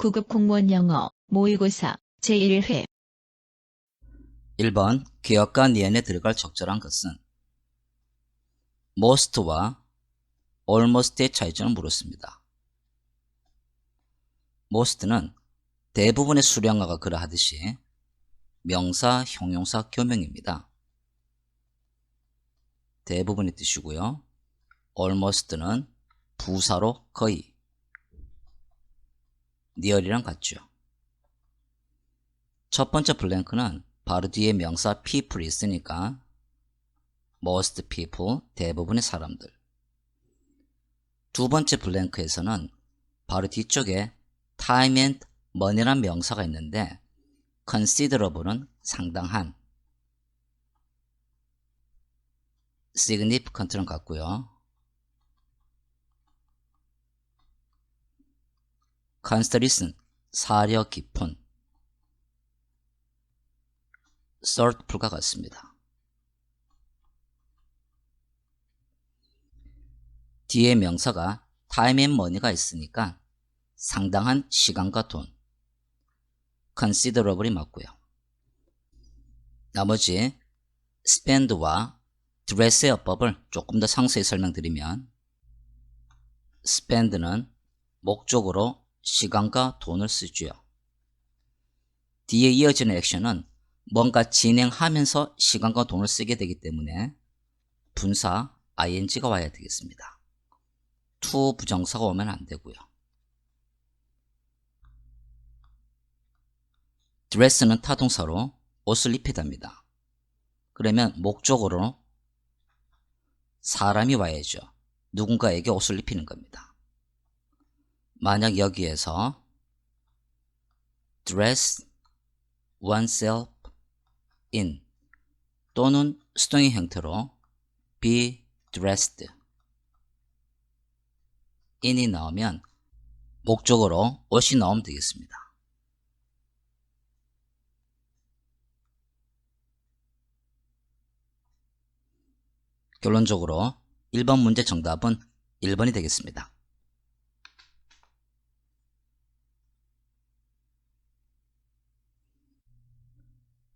9급 공무원 영어 모의고사 제1회 1번 기억과 니은에 들어갈 적절한 것은 most와 almost의 차이점을 물었습니다. most는 대부분의 수량어가 그러하듯이 명사, 형용사, 교명입니다. 대부분의 뜻이고요. almost는 부사로 거의, near이랑 같죠. 첫 번째 블랭크는 바로 뒤에 명사 people이 있으니까 most people, 대부분의 사람들. 두 번째 블랭크에서는 바로 뒤쪽에 time and money란 명사가 있는데 considerable은 상당한, significant는 같고요. considerable은 사려 깊은, thoughtful과 같습니다. 뒤에 명사가 time and money가 있으니까 상당한 시간과 돈, considerable이 맞고요. 나머지 spend와 dress의 어법을 조금 더 상세히 설명드리면 spend는 목적으로 시간과 돈을 쓰지요. 뒤에 이어지는 액션은 뭔가 진행하면서 시간과 돈을 쓰게 되기 때문에 분사 ing가 와야 되겠습니다. to 부정사가 오면 안 되고요. dress는 타동사로 옷을 입히답니다. 그러면 목적으로 사람이 와야죠. 누군가에게 옷을 입히는 겁니다. 만약 여기에서 dress oneself in 또는 수동의 형태로 be dressed in이 나오면 목적으로 옷이 나오면 되겠습니다. 결론적으로 1번 문제 정답은 1번이 되겠습니다.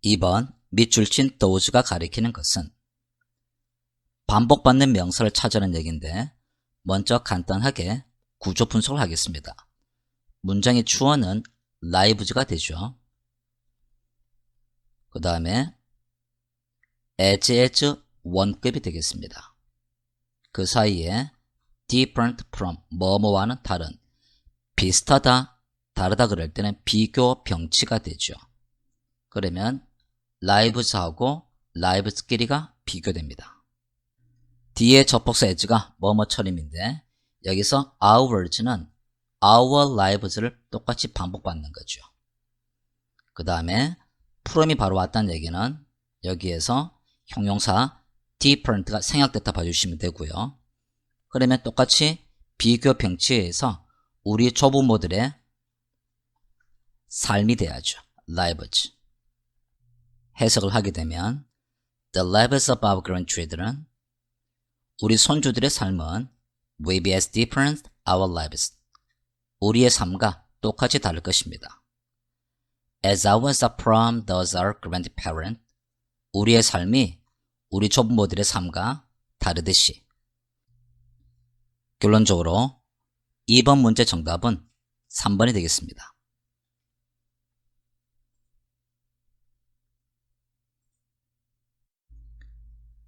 2번 밑줄 친 those가 가리키는 것은 반복받는 명사를 찾으라는 얘기인데 먼저 간단하게 구조 분석을 하겠습니다. 문장의 주어는 lives가 되죠. 그 다음에 as 원급이 되겠습니다. 그 사이에 different from 뭐뭐와는 다른, 비슷하다, 다르다 그럴 때는 비교 병치가 되죠. 그러면 lives하고 lives끼리가 비교됩니다. 뒤에 접속사 as가 뭐뭐처럼인데 여기서 ours는 our lives를 똑같이 반복받는 거죠. 그 다음에 from이 바로 왔다는 얘기는 여기에서 형용사 different가 생략됐다 봐주시면 되고요. 그러면 똑같이 비교 병치에서 우리 조부모들의 삶이 돼야죠. lives. 해석을 하게 되면 the lives of our grandchildren, 우리 손주들의 삶은 will be as different our lives, 우리의 삶과 똑같이 다를 것입니다. as ours are from those our grandparents, 우리의 삶이 우리 조부모들의 삶과 다르듯이. 결론적으로 2번 문제 정답은 3번이 되겠습니다.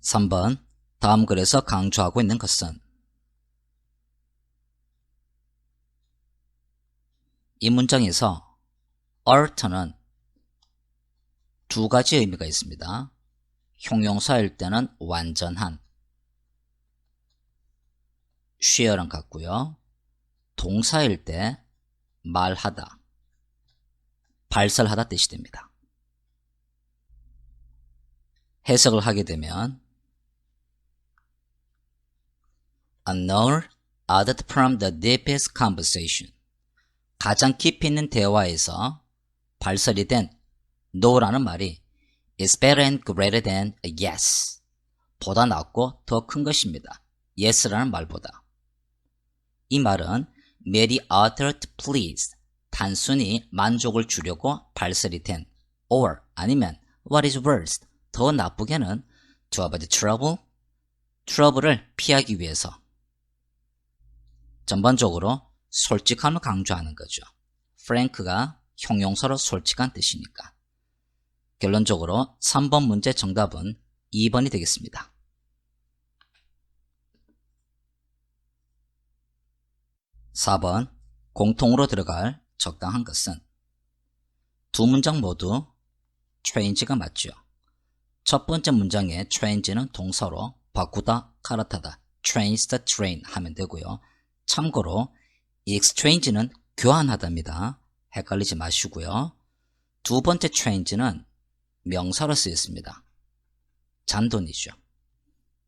3번 다음 글에서 강조하고 있는 것은 이 문장에서 alter는 두 가지 의미가 있습니다. 형용사일 때는 완전한, share랑 같고요. 동사일 때 말하다, 발설하다 뜻이 됩니다. 해석을 하게 되면 a knowledge added from the deepest conversation, 가장 깊이 있는 대화에서 발설이 된 no라는 말이 is better and greater than a yes, 보다 낫고 더 큰 것입니다. yes라는 말보다. 이 말은 made the author to please, 단순히 만족을 주려고 발설이 된 or 아니면 what is worse, 더 나쁘게는 to avoid trouble, 트러블을 피하기 위해서 전반적으로 솔직함을 강조하는 거죠. frank가 형용사로 솔직한 뜻이니까. 결론적으로 3번 문제 정답은 2번이 되겠습니다. 4번 공통으로 들어갈 적당한 것은 두 문장 모두 change가 맞죠. 첫 번째 문장의 change는 동사로 바꾸다, 갈아타다, change the train 하면 되고요. 참고로 exchange는 교환하다입니다. 헷갈리지 마시고요. 두 번째 change는 명사로 쓰였습니다. 잔돈이죠.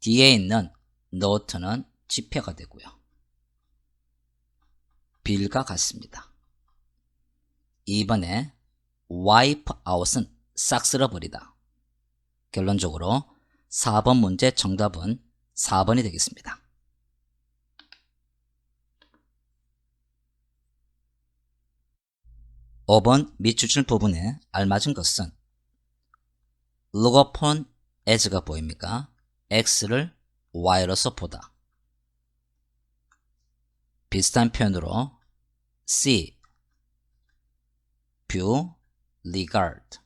뒤에 있는 note는 지폐가 되고요. 빌과 같습니다. 2번에 wipe out은 싹 쓸어버리다. 결론적으로 4번 문제 정답은 4번이 되겠습니다. 5번 밑줄줄 부분에 알맞은 것은 look upon as가 보입니까? x를 y로서 보다. 비슷한 표현으로 see, view, regard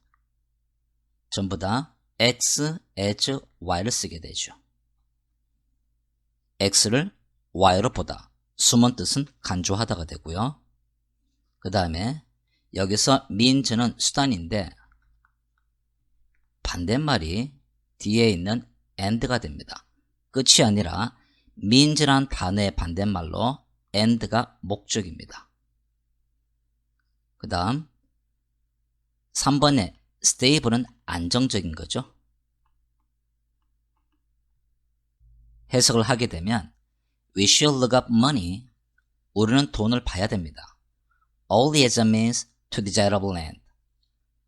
전부 다 x, as, y를 쓰게 되죠. x를 y로 보다. 숨은 뜻은 간주하다가 되고요. 그 다음에 여기서 means는 수단인데 반대말이 뒤에 있는 and가 됩니다. 끝이 아니라 means란 단어의 반대말로 and가 목적입니다. 그 다음 3번에 stable은 안정적인 거죠. 해석을 하게 되면 we should look up money. 우리는 돈을 봐야 됩니다. only as a means to desirable end.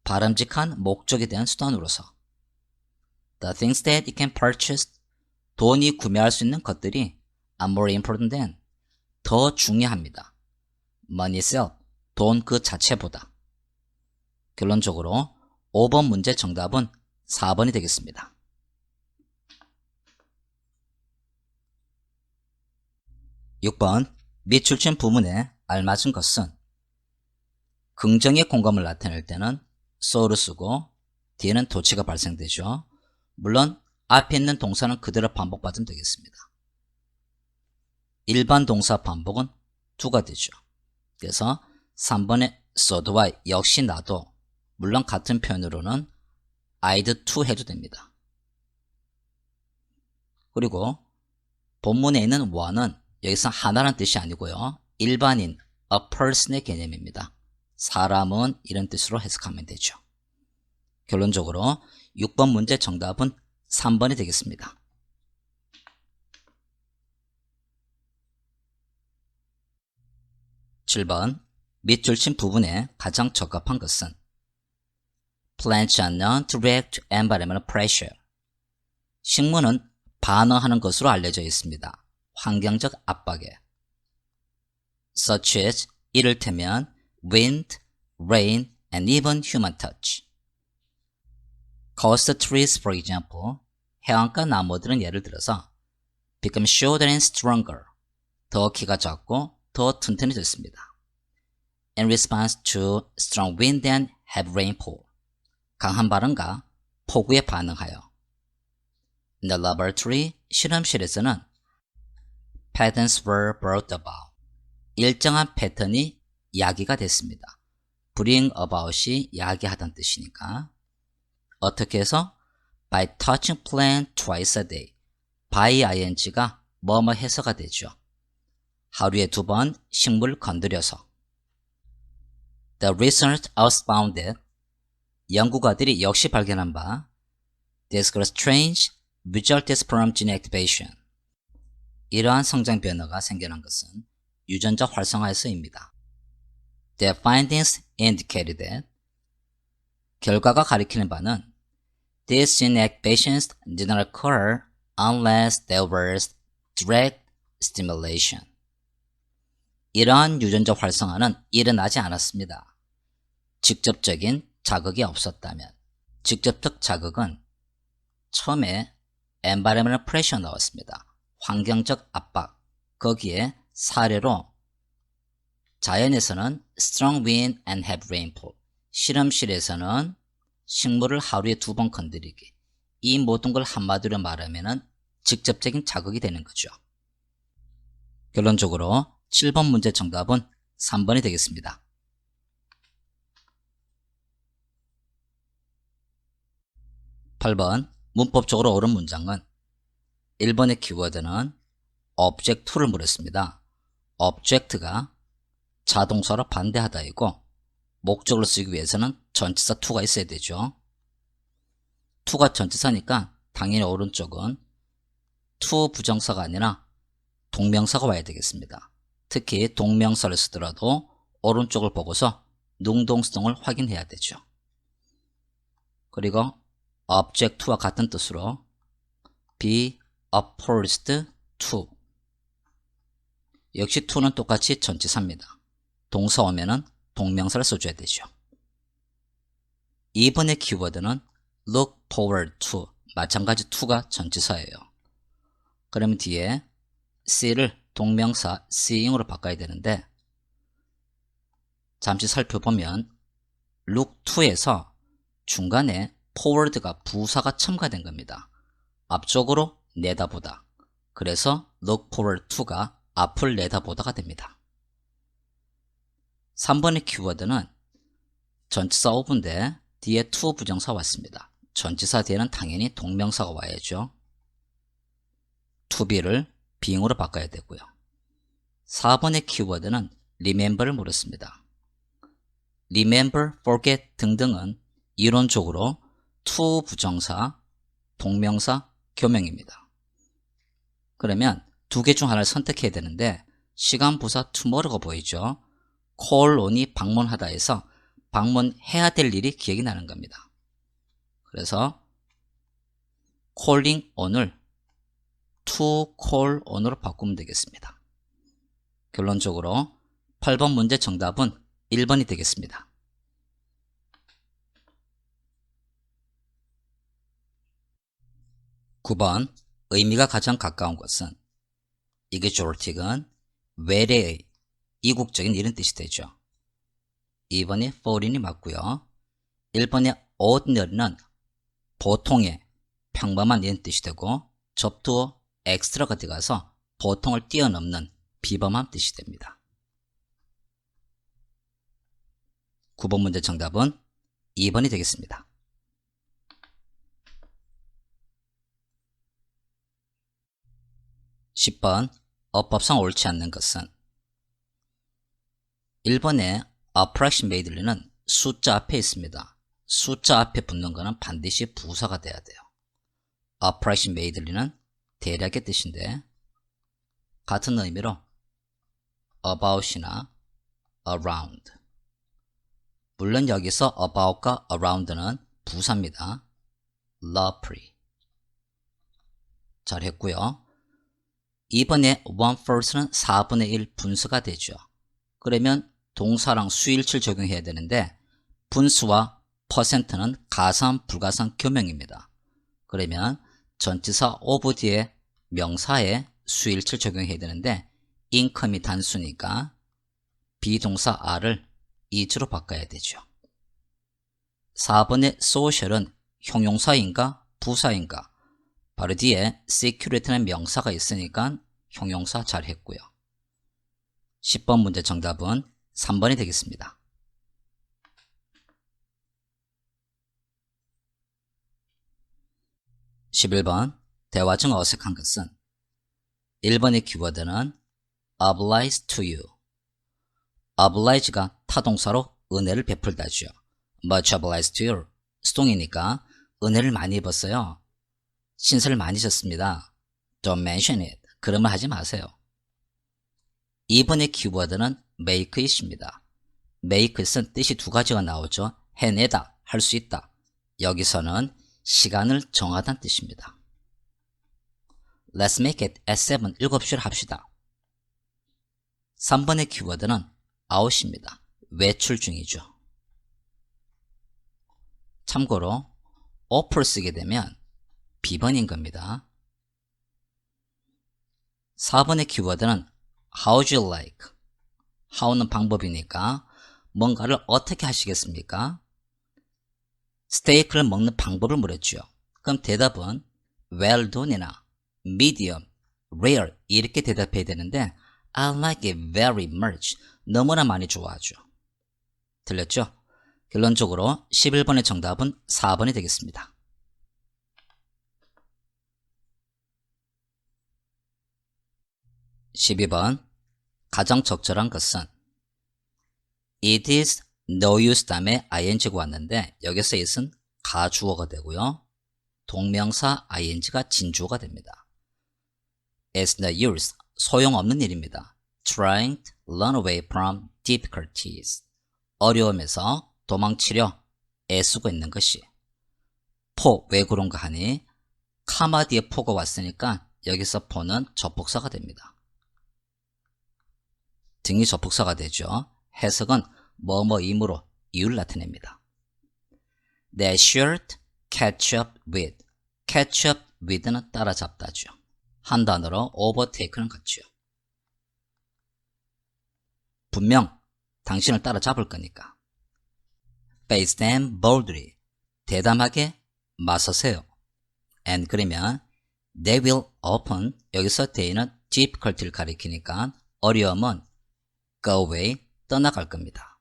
바람직한 목적에 대한 수단으로서. The things that you can purchase. 돈이 구매할 수 있는 것들이 are more important than. 더 중요합니다. money itself. 돈 그 자체보다. 결론적으로 5번 문제 정답은 4번이 되겠습니다. 6번 밑줄친 부문에 알맞은 것은 긍정의 공감을 나타낼 때는 so를 쓰고 뒤에는 도치가 발생되죠. 물론 앞에 있는 동사는 그대로 반복받으면 되겠습니다. 일반 동사 반복은 2가 되죠. 그래서 3번의 so도와 역시 나도 물론 같은 표현으로는 I'd to 해도 됩니다. 그리고 본문에 있는 one은 여기서 하나라는 뜻이 아니고요. 일반인 a person의 개념입니다. 사람은 이런 뜻으로 해석하면 되죠. 결론적으로 6번 문제 정답은 3번이 되겠습니다. 7번 밑줄친 부분에 가장 적합한 것은 plants are known to react to environmental pressure. 식물은 반응하는 것으로 알려져 있습니다. 환경적 압박에. such as 이를테면 wind, rain, and even human touch. coastal trees, for example, 해안가 나무들은 예를 들어서 become shorter and stronger. 더 키가 작고 더 튼튼해졌습니다. in response to strong wind and heavy rainfall. 강한 바람과 폭우에 반응하여. in the laboratory, 실험실에서는 patterns were brought about. 일정한 패턴이 야기가 됐습니다. bring about이 야기하다는 뜻이니까. 어떻게 해서? by touching plant twice a day. by ing가 뭐뭐 해서가 되죠. 하루에 2번 식물을 건드려서. The research also found that 연구가들이 역시 발견한 바 this strange resulted from gene activation. 이러한 성장 변화가 생겨난 것은 유전자 활성화에서입니다. Their findings indicated that 결과가 가리키는 바는 these gene activations did not occur unless there was direct stimulation. 이러한 유전자 활성화는 일어나지 않았습니다. 직접적인 자극이 없었다면. 직접적 자극은 처음에 environmental pressure 나왔습니다. 환경적 압박. 거기에 사례로 자연에서는 strong wind and heavy rainfall, 실험실에서는 식물을 하루에 2번 건드리기. 이 모든 걸 한마디로 말하면 직접적인 자극이 되는 거죠. 결론적으로 7번 문제 정답은 3번이 되겠습니다. 8번 문법적으로 옳은 문장은 1번의 키워드는 object를 물었습니다. object가 자동사로 반대하다이고 목적으로 쓰기 위해서는 전치사 to가 있어야 되죠. to가 전치사니까 당연히 오른쪽은 to 부정사가 아니라 동명사가 와야 되겠습니다. 특히 동명사를 쓰더라도 오른쪽을 보고서 능동수동을 확인해야 되죠. 그리고 object to와 같은 뜻으로 be opposed to, 역시 to는 똑같이 전치사입니다. 동사 오면은 동명사를 써줘야 되죠. 2번의 키워드는 look forward to, 마찬가지 to가 전치사예요. 그러면 뒤에 see를 동명사 seeing으로 바꿔야 되는데 잠시 살펴보면 look to에서 중간에 forward가 부사가 첨가된 겁니다. 앞쪽으로 내다보다. 그래서 look forward to가 앞을 내다보다가 됩니다. 3번의 키워드는 전치사 of인데 뒤에 to 부정사 왔습니다. 전치사 뒤에는 당연히 동명사가 와야죠. to be를 being으로 바꿔야 되고요. 4번의 키워드는 remember를 물었습니다. remember, forget 등등은 이론적으로 to 부정사, 동명사, 교명입니다. 그러면 두 개 중 하나를 선택해야 되는데 시간 부사 tomorrow가 보이죠. call on이 방문하다 해서 방문해야 될 일이 기억이 나는 겁니다. 그래서 calling on을 to call on으로 바꾸면 되겠습니다. 결론적으로 8번 문제 정답은 1번이 되겠습니다. 9번 의미가 가장 가까운 것은 exotic은 외래의, 이국적인 이런 뜻이 되죠. 2번이 foreign이 맞고요. 1번의 ordinary는 보통의, 평범한 이런 뜻이 되고 접두어 extra가 들어가서 보통을 뛰어넘는 비범한 뜻이 됩니다. 9번 문제 정답은 2번이 되겠습니다. 10번 어법상 옳지 않는 것은 1번에 approximately는 숫자 앞에 있습니다. 숫자 앞에 붙는 것은 반드시 부사가 돼야 돼요. approximately는 대략의 뜻인데 같은 의미로 about이나 around, 물론 여기서 about과 around는 부사입니다. roughly. 잘했고요. 2번에 1/4는 4분의 1 분수가 되죠. 그러면 동사랑 수일치를 적용해야 되는데 분수와 퍼센트는 가산, 불가산 교명입니다. 그러면 전치사 of 뒤에 명사에 수일치를 적용해야 되는데 income이 단수니까 비동사 are를 is로 바꿔야 되죠. 4번의 social은 형용사인가 부사인가? 바로 뒤에 security는 명사가 있으니까 형용사 잘했고요. 10번 문제 정답은 3번이 되겠습니다. 11번 대화 중 어색한 것은 1번의 키워드는 oblige to you. oblige가 타동사로 은혜를 베풀다죠. much obliged to you. 수동이니까 은혜를 많이 입었어요. 신세를 많이 졌습니다. Don't mention it. 그런 말 하지 마세요. 2번의 키워드는 make it입니다. make it은 뜻이 두 가지가 나오죠. 해내다, 할 수 있다. 여기서는 시간을 정하다는 뜻입니다. Let's make it at 7, 7시를 합시다. 3번의 키워드는 out입니다. 외출 중이죠. 참고로 offer 쓰게 되면 비번인 겁니다. 4번의 키워드는 how'd you like? how는 방법이니까 뭔가를 어떻게 하시겠습니까? 스테이크를 먹는 방법을 물었죠. 그럼 대답은 well done이나 medium, rare 이렇게 대답해야 되는데 I like it very much. 너무나 많이 좋아하죠. 들렸죠? 결론적으로 11번의 정답은 4번이 되겠습니다. 12번 가장 적절한 것은 It is no use 다음에 ing가 왔는데 여기서 it은 가주어가 되고요. 동명사 ing가 진주어가 됩니다. It's no use, 소용없는 일입니다. Trying to run away from difficulties, 어려움에서 도망치려 애쓰고 있는 것이. 포, 왜 그런가 하니 카마 뒤에 포가 왔으니까 여기서 포는 접속사가 됩니다. 등이 접속사가 되죠. 해석은 뭐뭐이므로 이유를 나타냅니다. They should catch up with. catch up with는 따라잡다죠. 한 단어로 overtake는 같죠. 분명 당신을 따라잡을 거니까. Face them boldly. 대담하게 맞서세요. And 그러면 they will open. 여기서 they는 difficulty를 가리키니까 어려움은 go away. 떠나갈 겁니다.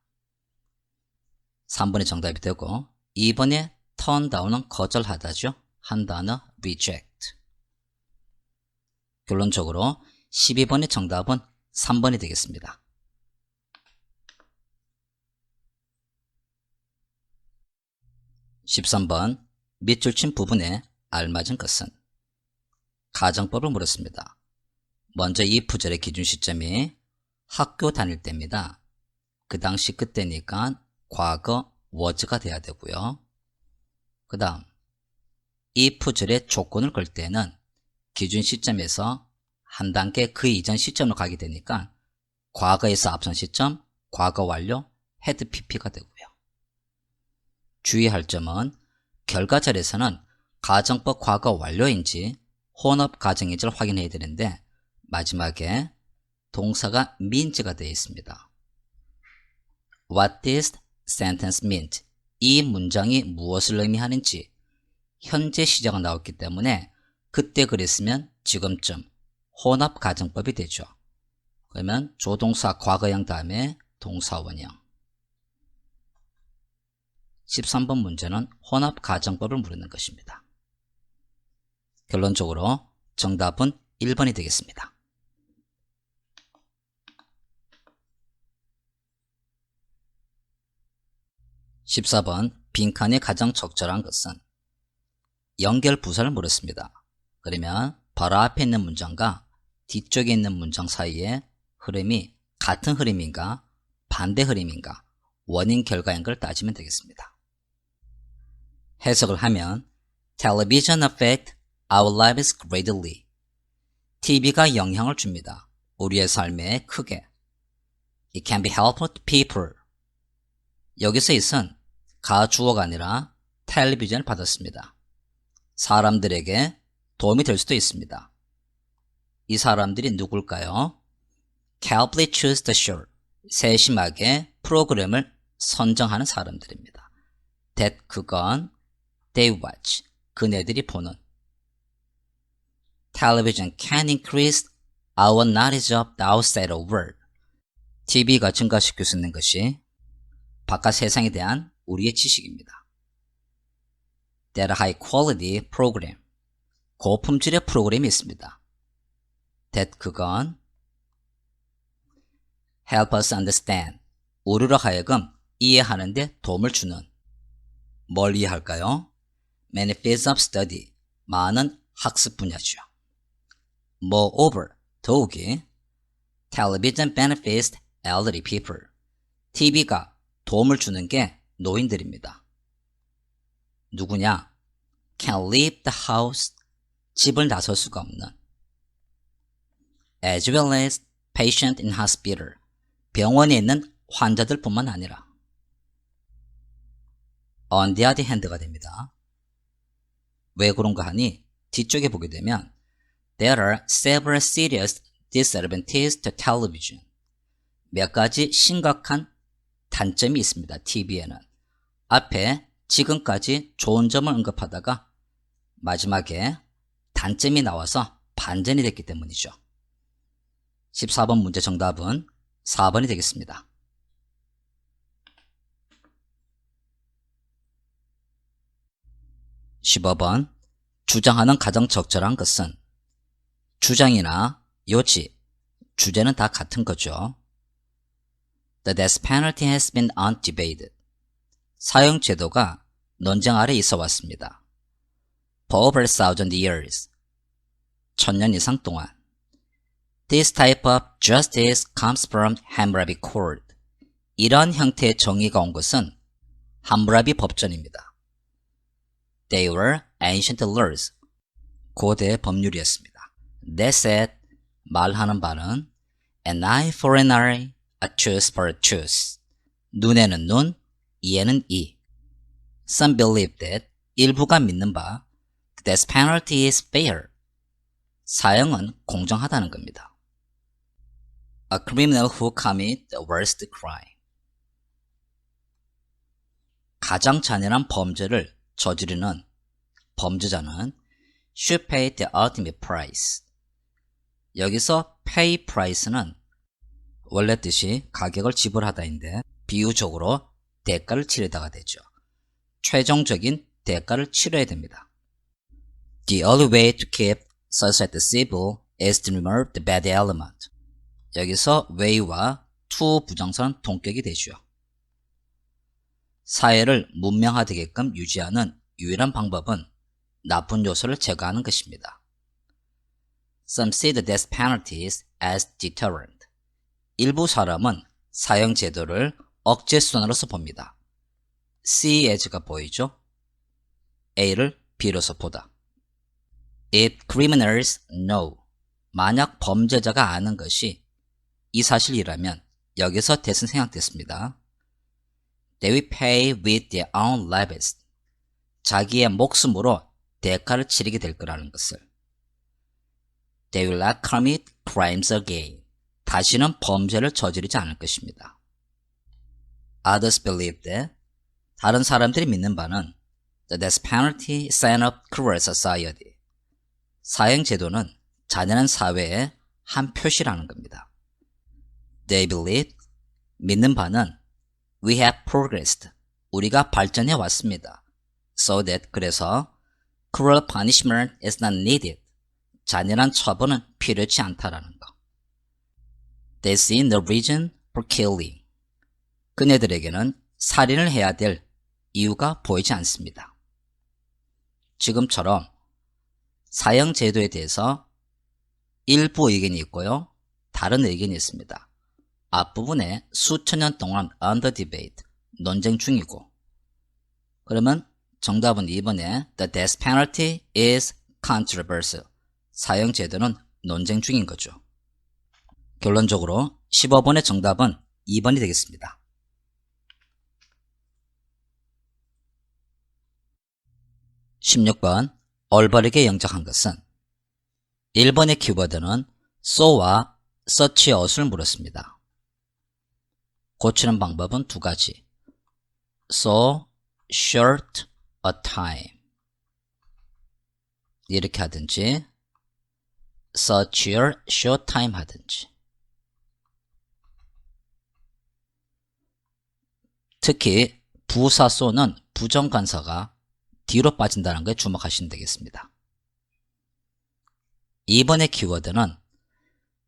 3번이 정답이 되고 2번에 turn down은 거절하다죠. 한 단어 reject. 결론적으로 12번의 정답은 3번이 되겠습니다. 13번 밑줄 친 부분에 알맞은 것은 가정법을 물었습니다. 먼저 이 부절의 기준 시점이 학교 다닐 때입니다. 그 당시 그때니까 과거 was가 돼야 되고요. 그 다음 if 절의 조건을 걸 때는 기준 시점에서 한 단계 그 이전 시점으로 가게 되니까 과거에서 앞선 시점, 과거 완료, had pp가 되고요. 주의할 점은 결과절에서는 가정법 과거 완료인지 혼합 가정인지를 확인해야 되는데 마지막에 동사가 means가 되어 있습니다. What this sentence meant. 이 문장이 무엇을 의미하는지 현재 시제가 나왔기 때문에 그때 그랬으면 지금쯤 혼합 가정법이 되죠. 그러면 조동사 과거형 다음에 동사 원형. 13번 문제는 혼합 가정법을 물는 것입니다. 결론적으로 정답은 1번이 되겠습니다. 14번 빈칸에 가장 적절한 것은 연결 부사를 물었습니다. 그러면 바로 앞에 있는 문장과 뒤쪽에 있는 문장 사이에 흐름이 같은 흐름인가 반대 흐름인가 원인 결과인 걸 따지면 되겠습니다. 해석을 하면 Television affect our lives greatly. TV가 영향을 줍니다. 우리의 삶에 크게. It can be helpful to people. 여기서 it은 가주어가 아니라 텔레비전을 받았습니다. 사람들에게 도움이 될 수도 있습니다. 이 사람들이 누굴까요? Carefully choose the show. 세심하게 프로그램을 선정하는 사람들입니다. That 그건 they watch. 그네들이 보는. Television can increase our knowledge of the outside world. TV가 증가시킬 수 있는 것이 바깥 세상에 대한 우리의 지식입니다. That high quality program. 고품질의 프로그램이 있습니다. That 그건 help us understand. 우리로 하여금 이해하는 데 도움을 주는. 뭘 이해할까요? Many fields of study. 많은 학습 분야죠. Moreover, 더욱이 Television benefits elderly people. TV가 도움을 주는 게 노인들입니다. 누구냐? Can leave the house. 집을 나설 수가 없는. As well as patient in hospital. 병원에 있는 환자들뿐만 아니라 on the other hand가 됩니다. 왜 그런가 하니 뒤쪽에 보게 되면 There are several serious disadvantages to television. 몇 가지 심각한 단점이 있습니다. TV에는. 앞에 지금까지 좋은 점을 언급하다가 마지막에 단점이 나와서 반전이 됐기 때문이죠. 14번 문제 정답은 4번이 되겠습니다. 15번 주장하는 가장 적절한 것은 주장이나 요지, 주제는 다 같은 거죠. The death penalty has been undebated. 사형 제도가 논쟁 아래 있어 왔습니다. For over 1,000 years. 1000년 이상 동안. This type of justice comes from Hammurabi Court. 이런 형태의 정의가 온 것은 함무라비 법전입니다. They were ancient laws. 고대 법률이었습니다. That said, 말하는 바는 an eye for an eye, a tooth for a tooth. 눈에는 눈, 이에는 이. Some believe that, 일부가 믿는 바, the death penalty is fair. 사형은 공정하다는 겁니다. A criminal who commits the worst crime. 가장 잔인한 범죄를 저지르는 범죄자는 should pay the ultimate price. 여기서 pay price는 원래 뜻이 가격을 지불하다인데 비유적으로 대가를 치르다가 되죠. 최종적인 대가를 치러야 됩니다. The only way to keep society civil is to remove the bad element. 여기서 way와 to 부정사는 동격이 되죠. 사회를 문명화되게끔 유지하는 유일한 방법은 나쁜 요소를 제거하는 것입니다. Some see the death penalties as deterrent. 일부 사람은 사형 제도를 억제 수단으로서 봅니다. see as가 보이죠? A를 B로서 보다. If criminals know. 만약 범죄자가 아는 것이 이 사실이라면 여기서 대신 생략됐습니다. They will pay with their own lives. 자기의 목숨으로 대가를 치르게 될 거라는 것을. They will not commit crimes again. 다시는 범죄를 저지르지 않을 것입니다. Others believe that. 다른 사람들이 믿는 바는 the death penalty is sign of cruel society. 사형 제도는 잔인한 사회의 한 표시라는 겁니다. They believe. 믿는 바는 we have progressed. 우리가 발전해 왔습니다. So that 그래서 cruel punishment is not needed. 잔인한 처벌은 필요치 않다라는 것. They see no reason for killing. 그네들에게는 살인을 해야 될 이유가 보이지 않습니다. 지금처럼 사형 제도에 대해서 일부 의견이 있고요. 다른 의견이 있습니다. 앞부분에 수천 년 동안 under debate, 논쟁 중이고 그러면 정답은 2번에 the death penalty is controversial. 사형 제도는 논쟁 중인 거죠. 결론적으로 15번의 정답은 2번이 되겠습니다. 16번 올바르게 영작한 것은 1번의 키워드는 so와 such의 어순을 물었습니다. 고치는 방법은 두 가지. So short a time 이렇게 하든지 such a short time 하든지. 특히 부사 so는 부정관사가 뒤로 빠진다는 것에 주목하시면 되겠습니다. 2번의 키워드는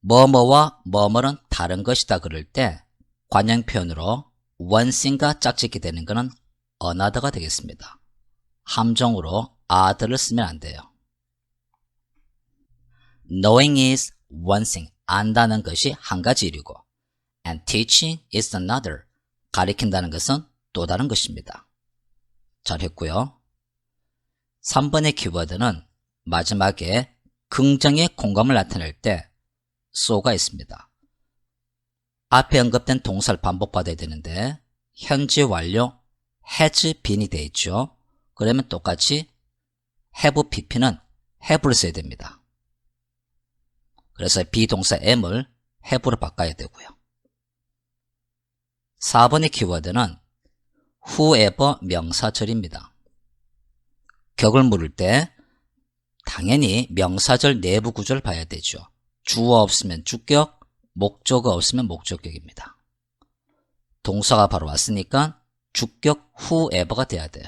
뭐뭐와 뭐뭐는 다른 것이다 그럴 때 관형 표현으로 one thing과 짝짓게 되는 것은 another가 되겠습니다. 함정으로 other를 쓰면 안 돼요. Knowing is one thing, 안다는 것이 한 가지 일이고 and teaching is another, 가리킨다는 것은 또 다른 것입니다. 잘했고요. 3번의 키워드는 마지막에 긍정의 공감을 나타낼 때 so가 있습니다. 앞에 언급된 동사를 반복받아야 되는데 현재 완료 has been이 되어 있죠. 그러면 똑같이 have pp는 have를 써야 됩니다. 그래서 비동사 am을 have로 바꿔야 되고요. 4번의 키워드는 whoever 명사절입니다. 격을 물을 때 당연히 명사절 내부 구조를 봐야 되죠. 주어 없으면 주격, 목적어 없으면 목적격입니다. 동사가 바로 왔으니까 주격 whoever가 돼야 돼요.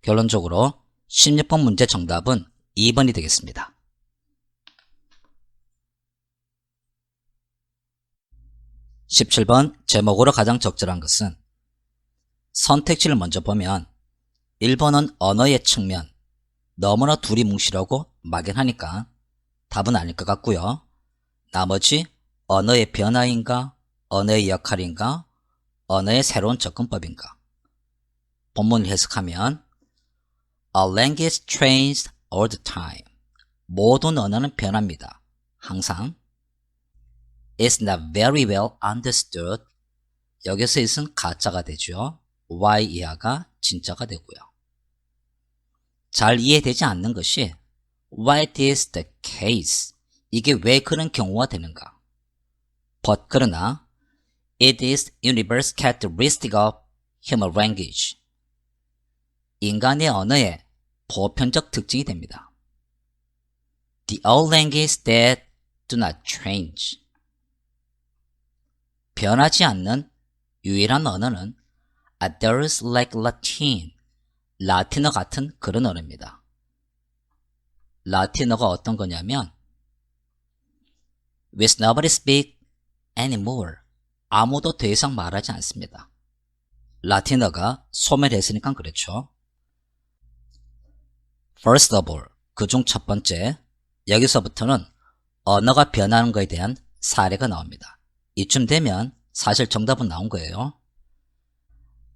결론적으로 16번 문제 정답은 2번이 되겠습니다. 17번 제목으로 가장 적절한 것은 선택지를 먼저 보면 1번은 언어의 측면, 너무나 둘이 뭉실하고 막연하니까 답은 아닐 것 같고요. 나머지 언어의 변화인가, 언어의 역할인가, 언어의 새로운 접근법인가. 본문을 해석하면 A language changes all the time. 모든 언어는 변합니다. 항상. It's not very well understood. 여기서 it은 가짜가 되죠. Y 이하가 진짜가 되고요. 잘 이해되지 않는 것이 Why is the case? 이게 왜 그런 경우가 되는가? But 그러나 It is universal characteristic of human language. 인간의 언어의 보편적 특징이 됩니다. The old languages that do not change. 변하지 않는 유일한 언어는 others like Latin. 라틴어 같은 그런 언어입니다. 라틴어가 어떤 거냐면 With nobody speak anymore. 아무도 더 이상 말하지 않습니다. 라틴어가 소멸했으니까 그렇죠. First of all, 그중 첫 번째, 여기서부터는 언어가 변하는 것에 대한 사례가 나옵니다. 이쯤 되면 사실 정답은 나온 거예요.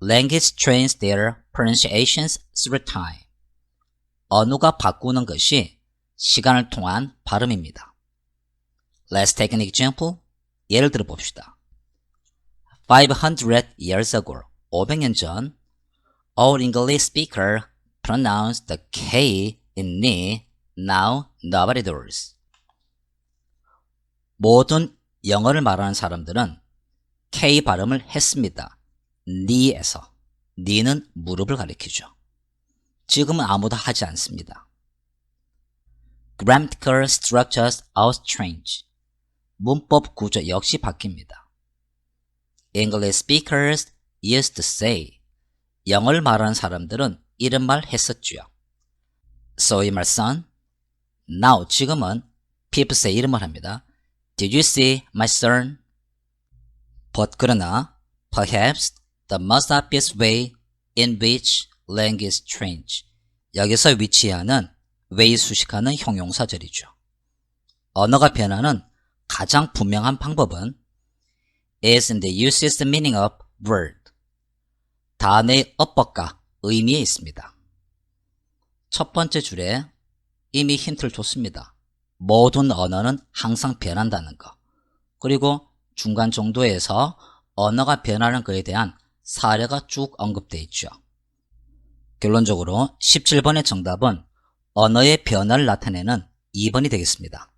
Language trains their pronunciations through time. 언어가 바꾸는 것이 시간을 통한 발음입니다. Let's take an example. 예를 들어 봅시다. 500 years ago, 500년 전, all English speakers pronounced the K in ni. Now nobody does. 모든 영어를 말하는 사람들은 K 발음을 했습니다. ni에서. ni는 무릎을 가리키죠. 지금은 아무도 하지 않습니다. Grammatical structures are strange. 문법 구조 역시 바뀝니다. English speakers used to say. 영어를 말하는 사람들은 이런 말 했었죠. So my son. Now 지금은 people의 이름을 합니다. Did you see my son? But 그러나 perhaps the most obvious way in which language change. 여기서 위치하는 way 수식하는 형용사절이죠. 언어가 변하는 가장 분명한 방법은 is in the usage meaning of word. 단어의 어법과 의미에 있습니다. 첫 번째 줄에 이미 힌트를 줬습니다. 모든 언어는 항상 변한다는 거. 그리고 중간 정도에서 언어가 변하는 것에 대한 사례가 쭉 언급되어 있죠. 결론적으로 17번의 정답은 언어의 변화를 나타내는 2번이 되겠습니다.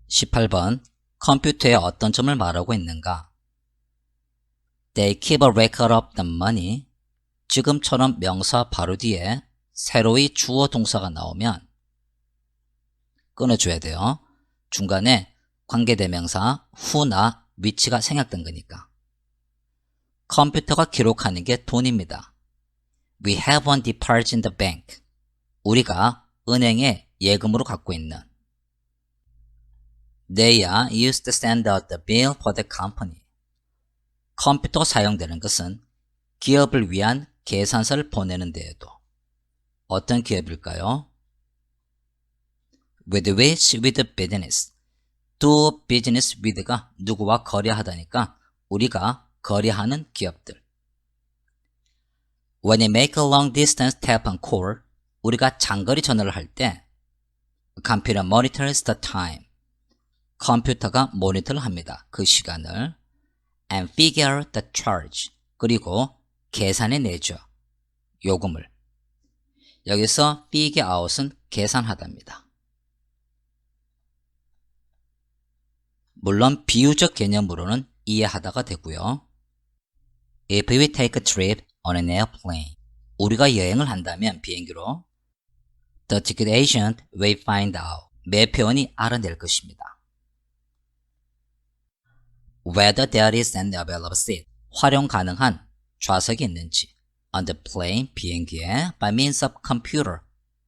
18번 컴퓨터에 어떤 점을 말하고 있는가? They keep a record of the money. 지금처럼 명사 바로 뒤에 새로이 주어 동사가 나오면 끊어줘야 돼요. 중간에 관계대명사 who나 위치가 생략된 거니까. 컴퓨터가 기록하는 게 돈입니다. We have one deposit in the bank. 우리가 은행에 예금으로 갖고 있는. They are used to send out the bill for the company. 컴퓨터가 사용되는 것은 기업을 위한 계산서를 보내는 데에도. 어떤 기업일까요? With which with business. do business with가 누구와 거래하다니까 우리가 거래하는 기업들. When you make a long distance telephone call, 우리가 장거리 전화를 할 때 computer monitors the time. 컴퓨터가 모니터를 합니다. 그 시간을. and figure the charge. 그리고 계산해 내죠. 요금을. 여기서 figure out은 계산하다입니다. 물론 비유적 개념으로는 이해하다가 되고요. If we take a trip on an airplane. 우리가 여행을 한다면 비행기로 The ticket agent will find out. 매표원이 알아낼 것입니다. Whether there is an available seat. 활용 가능한 좌석이 있는지. On the plane. 비행기에 by means of computer.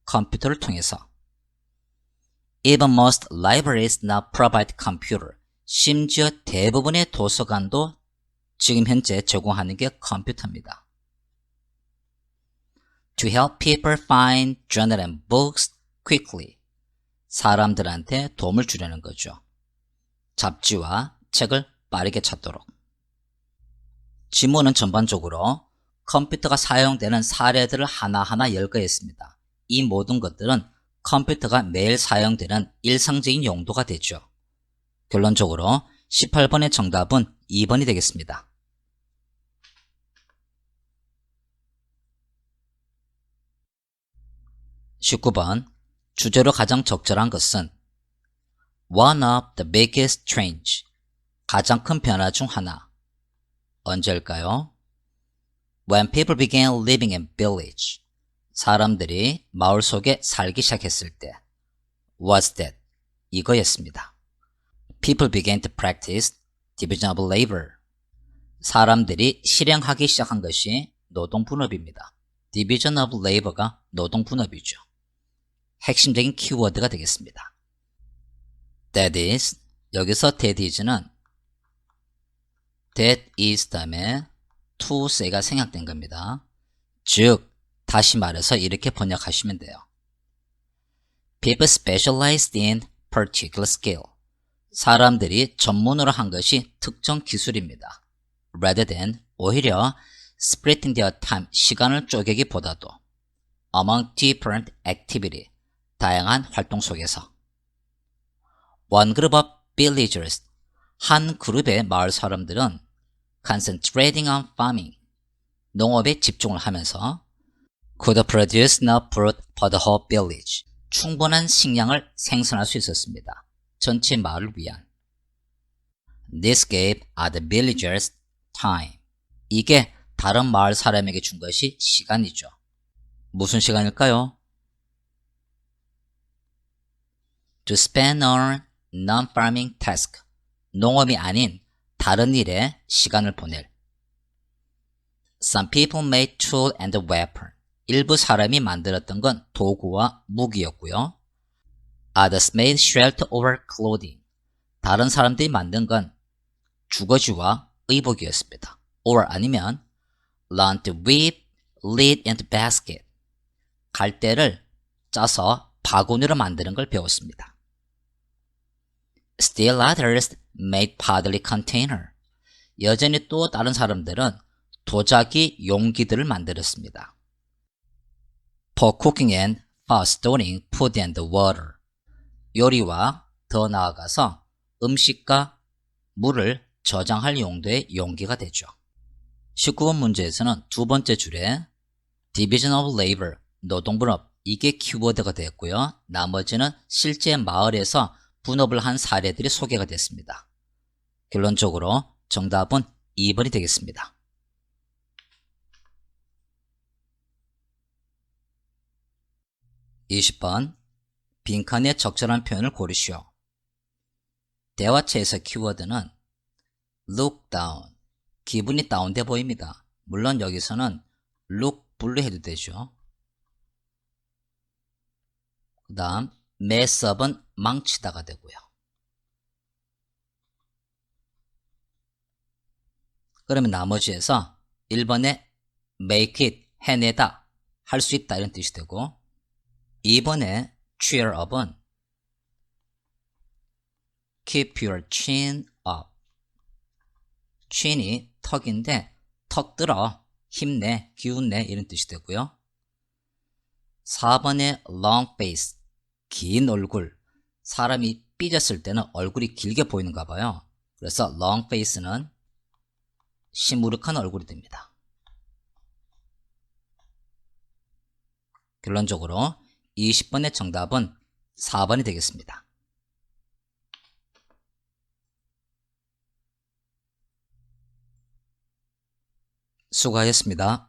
컴퓨터를 통해서. Even most libraries now provide computer. 심지어 대부분의 도서관도 지금 현재 제공하는 게 컴퓨터입니다. To help people find journal and books quickly. 사람들한테 도움을 주려는 거죠. 잡지와 책을 빠르게 찾도록. 지문은 전반적으로 컴퓨터가 사용되는 사례들을 하나하나 열거했습니다. 이 모든 것들은 컴퓨터가 매일 사용되는 일상적인 용도가 되죠. 결론적으로 18번의 정답은 2번이 되겠습니다. 19번 주제로 가장 적절한 것은 One of the biggest change. 가장 큰 변화 중 하나. 언제일까요? When people began living in village. 사람들이 마을 속에 살기 시작했을 때. Was that? 이거였습니다. People began to practice division of labor. 사람들이 실행하기 시작한 것이 노동분업입니다. Division of labor가 노동분업이죠. 핵심적인 키워드가 되겠습니다. That is, 여기서 that is는 that is 다음에 to say가 생략된 겁니다. 즉, 다시 말해서 이렇게 번역하시면 돼요. People specialized in particular skill. 사람들이 전문으로 한 것이 특정 기술입니다. Rather than, 오히려 splitting their time, 시간을 쪼개기보다도 among different activity, 다양한 활동 속에서 One group of villagers, 한 그룹의 마을 사람들은 concentrating on farming, 농업에 집중을 하면서 could produce enough fruit for the whole village, 충분한 식량을 생산할 수 있었습니다. 전체 마을을 위한. This gave other villagers time. 이게 다른 마을 사람에게 준 것이 시간이죠. 무슨 시간일까요? To spend on non-farming task. 농업이 아닌 다른 일에 시간을 보낼. Some people made tool and weapon. 일부 사람이 만들었던 건 도구와 무기였고요. Others made shelter over clothing. 다른 사람들이 만든 건 주거지와 의복이었습니다. Or 아니면 learn to weave, lead and basket. 갈대를 짜서 바구니로 만드는 걸 배웠습니다. Still others made pottery container. 여전히 또 다른 사람들은 도자기 용기들을 만들었습니다. For cooking and for storing food and water. 요리와 더 나아가서 음식과 물을 저장할 용도의 용기가 되죠. 19번 문제에서는 두 번째 줄에 Division of Labor, 노동분업, 이게 키워드가 되었고요. 나머지는 실제 마을에서 분업을 한 사례들이 소개가 됐습니다. 결론적으로 정답은 2번이 되겠습니다. 20번 빈칸에 적절한 표현을 고르시오. 대화체에서 키워드는 look down, 기분이 다운돼 보입니다. 물론 여기서는 look blue 해도 되죠. 그 다음 mess up은 망치다가 되고요. 그러면 나머지에서 1번에 make it, 해내다, 할 수 있다 이런 뜻이 되고 2번에 cheer up은 keep your chin up. chin이 턱인데 턱 들어, 힘내, 기운내 이런 뜻이 되고요. 4번의 long face, 긴 얼굴. 사람이 삐졌을 때는 얼굴이 길게 보이는가 봐요. 그래서 long face는 시무룩한 얼굴이 됩니다. 결론적으로 20번의 정답은 4번이 되겠습니다. 수고하셨습니다.